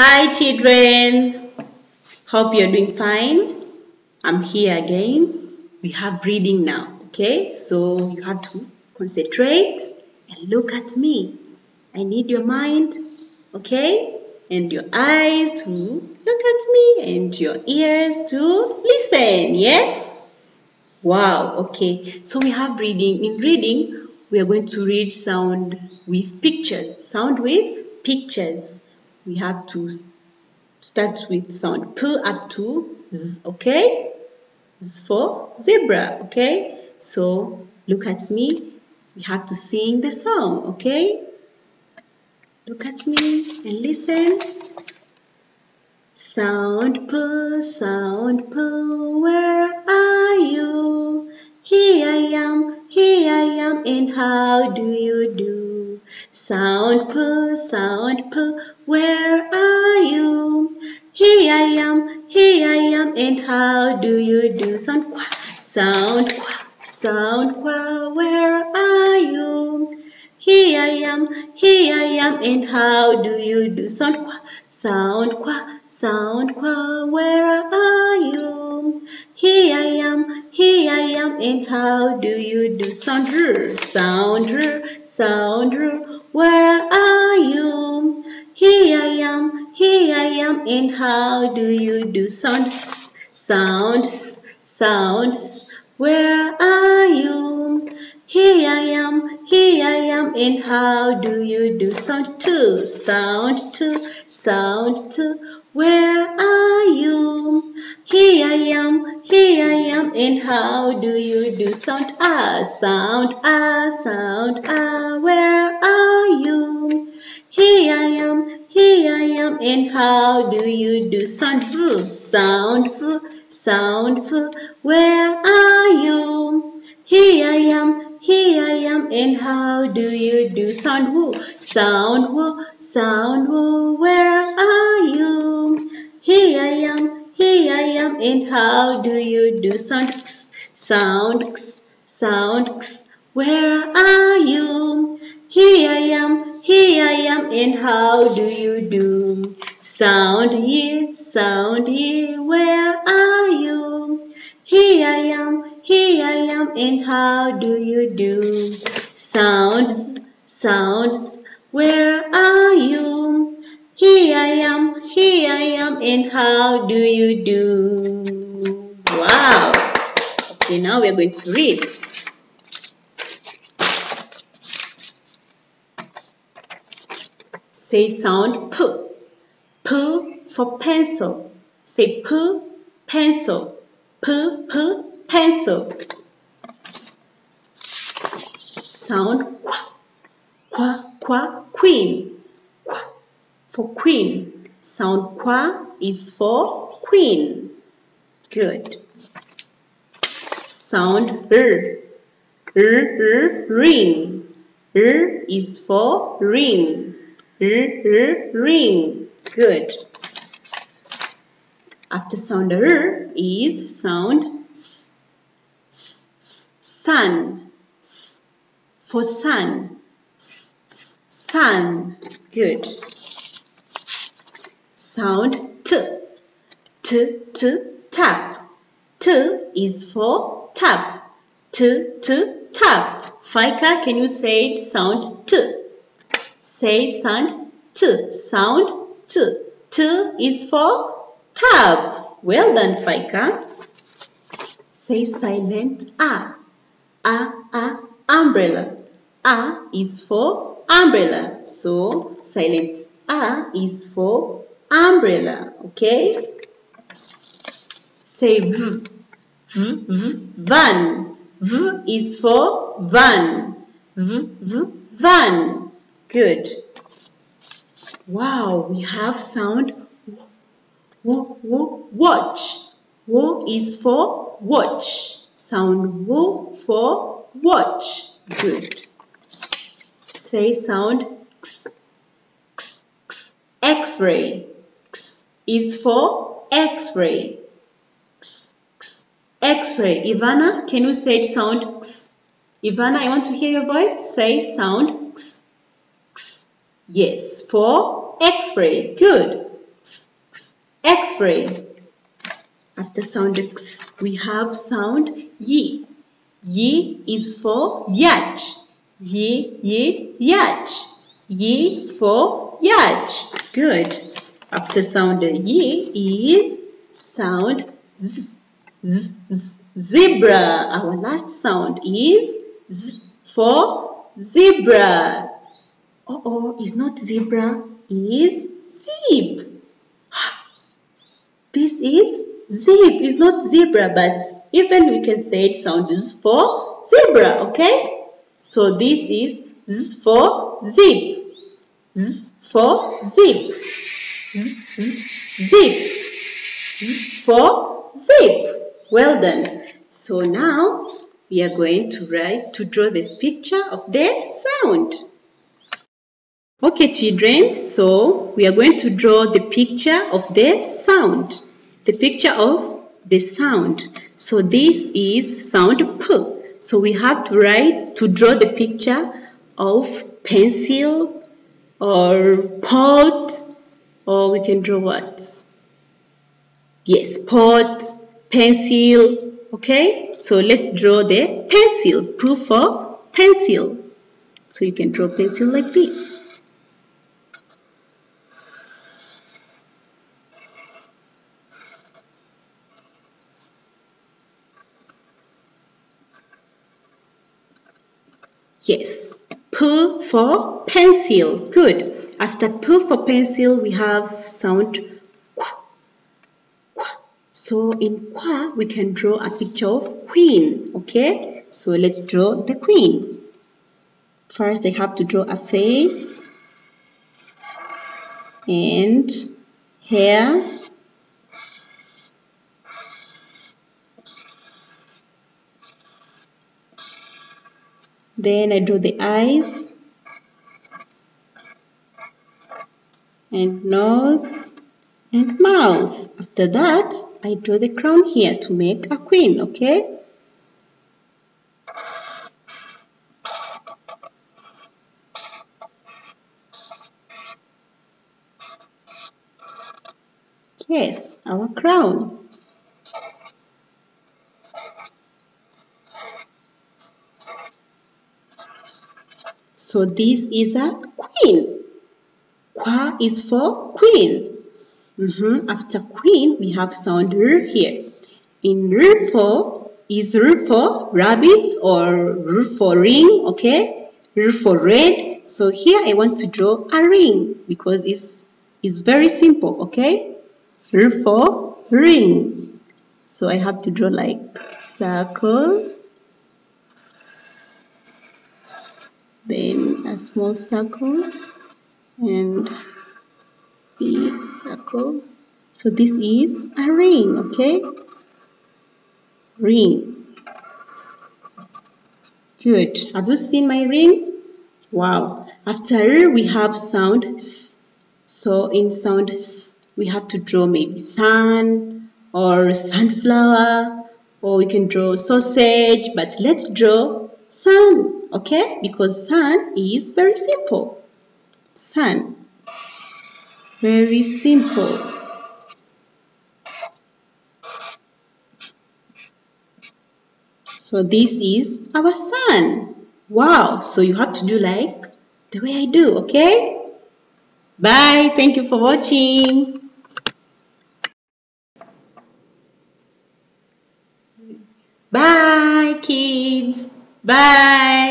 Hi children, hope you're doing fine. I'm here again. We have reading now, okay? So you have to concentrate and look at me. I need your mind, okay? And your eyes to look at me and your ears to listen, yes? Wow, okay. So we have reading. In reading, we are going to read sound with pictures. Sound with pictures. We have to start with sound P up to Z, okay? Z for zebra, okay? So look at me. We have to sing the song, okay? Look at me and listen. Sound P, where are you? Here I am, and how do you do? Sound P, where are you? Here I am, and how do you do? Sound qua, where are you? Here I am, and how do you do? Sound qua, where are you? Here I am, and how do you do? Sound r, where are you? Here I am, and how do you do? Sound s, where are you? Here I am, and how do you do? Sound t, where are you? Here I am, and how do you do? Sound a, where are you? Here I am, and how do you do? Sound v, where are you? Here I am, and how do you do? Sound w, where are you? Here I am, and how do you do? Sound x, where are you? Here I am, and how do you do? Sound ye, where are you? Here I am, and how do you do? Sounds, where are you? Here I am, and how do you do? Wow! Okay, now we are going to read. Say sound P. P for pencil. Say P, pencil. P, pencil. Sound qua, queen. Qua for queen. Sound qua is for queen. Good. Sound r, ring. R is for ring. Ring. Good. After sound r is sound s, sun. S for sun. Sun. Good. Sound t, tap. T is for tap. Tap. Faika, can you say sound t? Say sound t. Sound t. T is for tap. Well done, Faika. Say silent a. Umbrella. A is for umbrella. So silent a is for umbrella. Okay? Say v, van. V is for van. Van. Good. Wow, we have sound watch. W is for watch. Sound w for watch. Good. Say sound x, X-ray. X is for X-ray. X-ray. Ivana, can you say sound x? Ivana, I want to hear your voice. Say sound x. Yes, for X-ray. Good. X-ray. After sound X, we have sound Y. Y is for yacht. Y, yacht. Y for yacht. Good. After sound Y is sound Z. Z, Z, zebra. Our last sound is Z for zebra. It's not zebra, it's zip. This is zip. It's not zebra, but even we can say it sounds Z for zebra, okay? So this is Z for zip. Z for zip. Z, zip. Z for zip. Well done. So now we are going to draw this picture of the sound. Okay, children, so we are going to draw the picture of the sound. The picture of the sound. So this is sound P. So we have to draw the picture of pencil or pot, or we can draw what? Yes, pot, pencil, okay? So let's draw the pencil, P for pencil. So you can draw pencil like this. Yes, P for pencil. Good. After P for pencil, we have sound Qua. Qua. So in Qua, we can draw a picture of queen. Okay, so let's draw the queen. First, I have to draw a face and hair. Then I draw the eyes and nose and mouth. After that, I draw the crown here to make a queen, okay? Yes, our crown. So this is a queen. Qua is for queen. After queen, we have sound R here. In R for, is R for rabbit or R for ring, okay? R for red. So here I want to draw a ring because it's very simple, okay? R for ring. So I have to draw like circle. Then a small circle and big circle. So this is a ring, okay? Ring. Good. Have you seen my ring? Wow. After we have sound S. So in sound S, we have to draw maybe sun or sunflower, or we can draw sausage, but let's draw sun, okay? Because sun is very simple. Sun. Very simple. So this is our sun. Wow. So you have to do like the way I do, okay? Bye. Thank you for watching. Bye, kids. Bye.